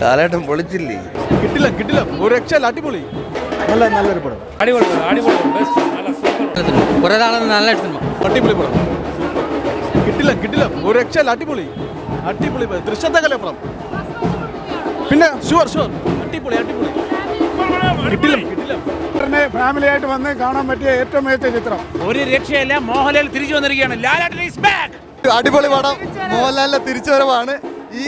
കാലഘട്ടം പൊളിച്ചില്ലേ? കിട്ടില്ല ഒരു രക്ഷയില്ല. അടിപൊളി, നല്ലൊരു പടം. കുറെ നാളെ നല്ല സിനിമ, അടിപൊളി പടം. കിട്ടില്ല ഒരു രക്ഷയില്ല. അടിപൊളി ദൃശ്യത്തെ കല പടം. പിന്നെ ഷുവർ അടിപൊളി കിട്ടില്ല. ഫാമിലി ആയിട്ട് വന്ന് കാണാൻ പറ്റിയ ഏറ്റവും മികച്ച ചിത്രം. ഒരു രക്ഷയില്ല. മോഹൻലാൽ തിരിച്ചു വന്നിരിക്കുകയാണ്. ലാലേട്ടൻ ഈസ് ബാക്ക്. അടിപൊളി പടം. മോഹൻലാലിന്റെ തിരിച്ചുവരവാണ്. ഈ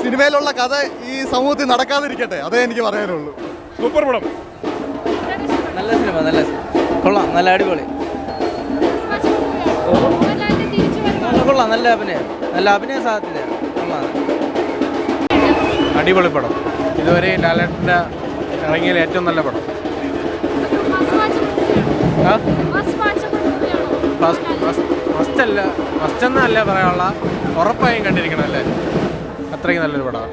സിനിമയിലുള്ള കഥ ഈ സമൂഹത്തിൽ നടക്കാതിരിക്കട്ടെ, അതേ എനിക്ക് പറയാനുള്ളൂ. സൂപ്പർ പടം. നല്ല സിനിമ കൊള്ളാം, നല്ല അടിപൊളി കൊള്ളാം, നല്ല അഭിനയ സാധ്യത കൊള്ളാം. അടിപൊളി പടം. ഇതുവരെ ലാലേട്ടൻ്റെ ഇറങ്ങിയ ഏറ്റവും നല്ല പടം. മസ്റ്റെന്നല്ല പറയാനുള്ള, ഉറപ്പായും കണ്ടിരിക്കണം എല്ലാവരും. അത്രയ്ക്ക് നല്ലൊരു പടമാണ്.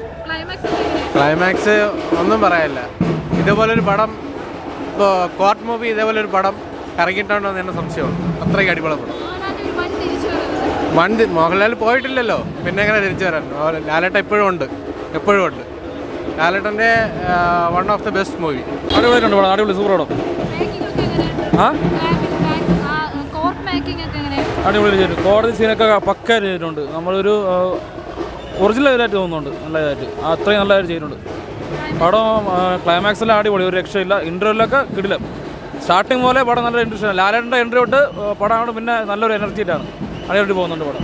ക്ലൈമാക്സ് ഒന്നും പറയാനില്ല. ഇതുപോലൊരു പടം ഇപ്പോൾ കോർട്ട് മൂവി ഇതേപോലൊരു പടം ഇറങ്ങിയിട്ടുണ്ടോ എന്ന് എൻ്റെ സംശയമാണ്. അത്രയ്ക്ക് അടിപൊളി പടം. മോഹൻലാൽ പോയിട്ടില്ലല്ലോ, പിന്നെ എങ്ങനെ തിരിച്ചു വരാൻ? ലാലേട്ടൻ എപ്പോഴും ഉണ്ട്. ലാലേട്ടൻ്റെ one of the best movie. അടിപൊളി സൂപ്പർ പടം. അടിപൊളി ചെയ്തിട്ടുണ്ട്. കോടതി സീനൊക്കെ പക്ക ചെയ്തിട്ടുണ്ട്. നമ്മളൊരു ഒറിജിനൽ ഇതായിട്ട് തോന്നുന്നുണ്ട്, നല്ലതായിട്ട് അത്രയും നല്ലതായിട്ട് ചെയ്തിട്ടുണ്ട്. പടം ക്ലൈമാക്സിലും അടിപൊളി, ഒരു രക്ഷയില്ല. ഇൻ്റർവ്യൂലൊക്കെ കിടില. സ്റ്റാർട്ടിങ് പോലെ പടം നല്ല ഇൻട്രസ്റ്റ് ആണ്. ലാലേട്ടൻ്റെ ഇൻ്റർവ്യൂ തൊട്ട് പടമാണ് പിന്നെ നല്ലൊരു എനർജിയിട്ടാണ് അടിപൊളി പോകുന്നുണ്ട് പടം.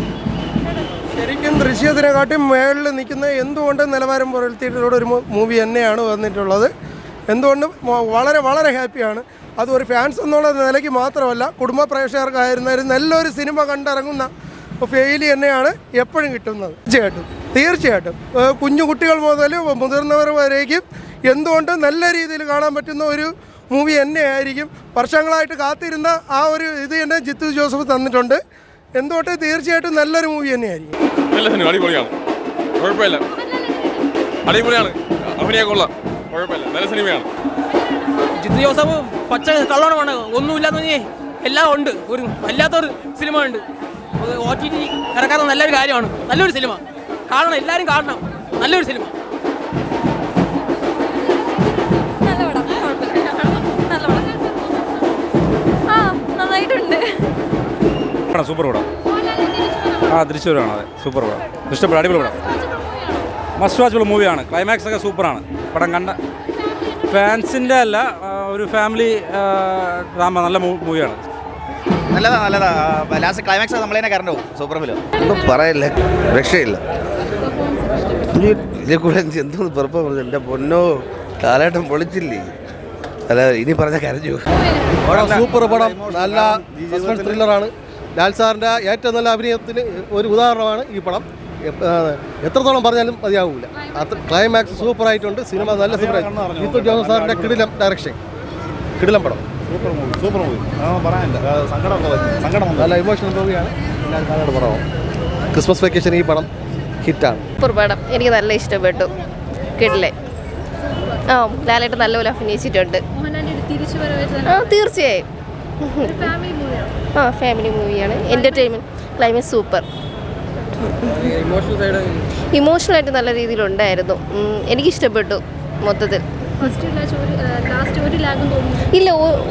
ശരിക്കും ദൃശ്യത്തിനെക്കാട്ടും മേളിൽ നിൽക്കുന്ന എന്തുകൊണ്ട് നിലവാരം പുലർത്തിയിട്ടുള്ള ഒരു മൂവി തന്നെയാണ് വന്നിട്ടുള്ളത്. എന്തുകൊണ്ടും വളരെ ഹാപ്പിയാണ്. അത് ഒരു ഫാൻസ് എന്നുള്ള നിലയ്ക്ക് മാത്രമല്ല, കുടുംബ പ്രേക്ഷകർക്കായിരുന്നാലും നല്ലൊരു സിനിമ കണ്ടിറങ്ങുന്ന ഫെയിലി തന്നെയാണ് എപ്പോഴും കിട്ടുന്നത്. തീർച്ചയായിട്ടും കുഞ്ഞു കുട്ടികൾ മുതൽ മുതിർന്നവർ വരേക്കും എന്തുകൊണ്ടും നല്ല രീതിയിൽ കാണാൻ പറ്റുന്ന ഒരു മൂവി തന്നെയായിരിക്കും. വർഷങ്ങളായിട്ട് കാത്തിരുന്ന ആ ഒരു ഇത് തന്നെ ജിത്തു ജോസഫ് തന്നിട്ടുണ്ട്. എന്തുകൊണ്ട് തീർച്ചയായിട്ടും നല്ലൊരു മൂവി തന്നെയായിരിക്കും. നല്ല സിനിമ, അടിപൊളിയാണ്, കുഴപ്പമില്ല. അടിപൊളിയാണ്, അഭിനയം കൊള്ളാം, കുഴപ്പമില്ല, നല്ല സിനിമയാണ്. ജിത്തു ജോസഫ് പച്ച കള്ളോണമാണ്, ഒന്നുമില്ലാത്ത എല്ലാം ഉണ്ട്. ഒരു വല്ലാത്തൊരു സിനിമ ഉണ്ട്. OTT ഇറക്കാത്ത നല്ലൊരു കാര്യമാണ്. നല്ലൊരു സിനിമ കാണണം, എല്ലാവരും കാണണം. നല്ലൊരു സിനിമ. നന്നായിട്ടുണ്ട്. സൂപ്പർ പടം. ദൃശ്യമാണ്. അതെ, സൂപ്പർ പടം. ഇഷ്ടപ്പെട്ടു. അടിപൊളി പടം. മസ്റ്റ് വാച്ചബിൾ മൂവിയാണ്. ക്ലൈമാക്സ് ഒക്കെ സൂപ്പറാണ്. പടം കണ്ട ഫാൻസിൻ്റെ അല്ല, ഒരു ഫാമിലി ഡ്രാമ. നല്ല മൂവിയാണ്. നല്ലതാ. ലാസ്റ്റ് ക്ലൈമാക്സ് നമ്മൾ തന്നെ കറണ്ട് പോകും. Super film. ഒന്നും പറയില്ല, രക്ഷയില്ല. ഇതേക്കൂടെ എന്തോന്ന് പുറപ്പം പറഞ്ഞു. എൻ്റെ പൊന്നോ, കാലഘട്ടം പൊളിച്ചില്ലേ? അല്ല, ഇനി പറഞ്ഞ കരഞ്ഞു. സൂപ്പർ പടം. നല്ല സസ്പെൻസ് ത്രില്ലറാണ്. ലാൽ സാറിൻ്റെ ഏറ്റവും നല്ല അഭിനയത്തിന് ഒരു ഉദാഹരണമാണ് ഈ പടം. എത്രത്തോളം പറഞ്ഞാലും മതിയാവില്ല. ക്ലൈമാക്സ് സൂപ്പറായിട്ടുണ്ട്. സിനിമ നല്ല സൂപ്പറായി. ജിത്തു ജോസഫ് സാറിൻ്റെ കിടിലം ഡയറക്ഷൻ, കിടിലം പടം. സൂപ്പർ മൂവി പറയാനില്ല. നല്ല ഇമോഷണൽ മൂവിയാണ്. എല്ലാവരും പടമാണ്. ക്രിസ്മസ് വെക്കേഷൻ ഈ പടം ഹിറ്റാണ്. സൂപ്പർ പടം, എനിക്ക് നല്ല ഇഷ്ടപ്പെട്ടു. കിടിലേ. ലാലേട്ടൻ നല്ലപോലെ അഭിനയിച്ചിട്ടുണ്ട്. തീർച്ചയായും ഫാമിലി മൂവിയാണ്. എൻ്റർടൈൻമെൻറ്റ്. Climax super. ഇമോഷണലായിട്ട് നല്ല രീതിയിലുണ്ടായിരുന്നു. എനിക്കിഷ്ടപ്പെട്ടു മൊത്തത്തിൽ. ഇല്ല,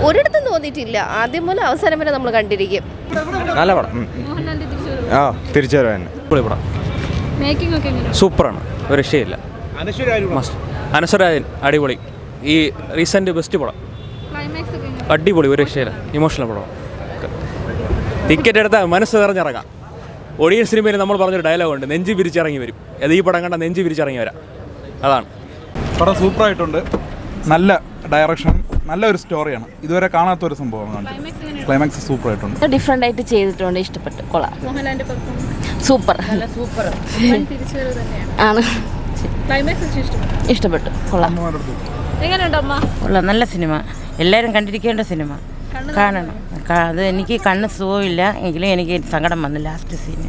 ഒരിടത്തും തോന്നിയിട്ടില്ല. ആദ്യം പോലെ അവസാനം വരെ നമ്മൾ കണ്ടിരിക്കും. നല്ല പടം. തിരിച്ചുവരവ് പടം. സൂപ്പറാണ്, ഒരു രക്ഷയില്ല. അനശ്വരാജൻ അടിപൊളി. ഈ റീസെൻ്റ് ബെസ്റ്റ് പടം. അടിപൊളി, ഒരു രക്ഷയില്ല. ഇമോഷണൽ പടം. ടിക്കറ്റ് എടുത്താൽ മനസ്സ് നിറഞ്ഞിറങ്ങാം. ഒടിയൻ സിനിമയിൽ നമ്മൾ പറഞ്ഞൊരു ഡയലോഗുണ്ട്, നെഞ്ച് പിരിച്ചിറങ്ങി വരും. അത് ഈ പടം കണ്ട നെഞ്ച് പിരിച്ചിറങ്ങി വരാം. അതാണ് പടം. സൂപ്പറായിട്ടുണ്ട്. നല്ല ഡയറക്ഷൻ, നല്ലൊരു സ്റ്റോറിയാണ്. ഇതുവരെ കാണാത്തൊരു സംഭവമാണ്. ക്ലൈമാക്സ് സൂപ്പറായിട്ടുണ്ട്. ഡിഫറെൻ്റ് ആയിട്ട് ചെയ്തിട്ടുണ്ട്. ഇഷ്ടപ്പെട്ടു. കൊള്ളാം. സൂപ്പർ ആണ്. ഇഷ്ടപ്പെട്ടു. കൊള്ളാം. കൊള്ളാം. നല്ല സിനിമ. എല്ലാവരും കണ്ടിരിക്കേണ്ട സിനിമ. കാണണം. അത് എനിക്ക് കണ്ണ് സുഖമില്ല എങ്കിലും എനിക്ക് സങ്കടം വന്നു ലാസ്റ്റ് സീന്.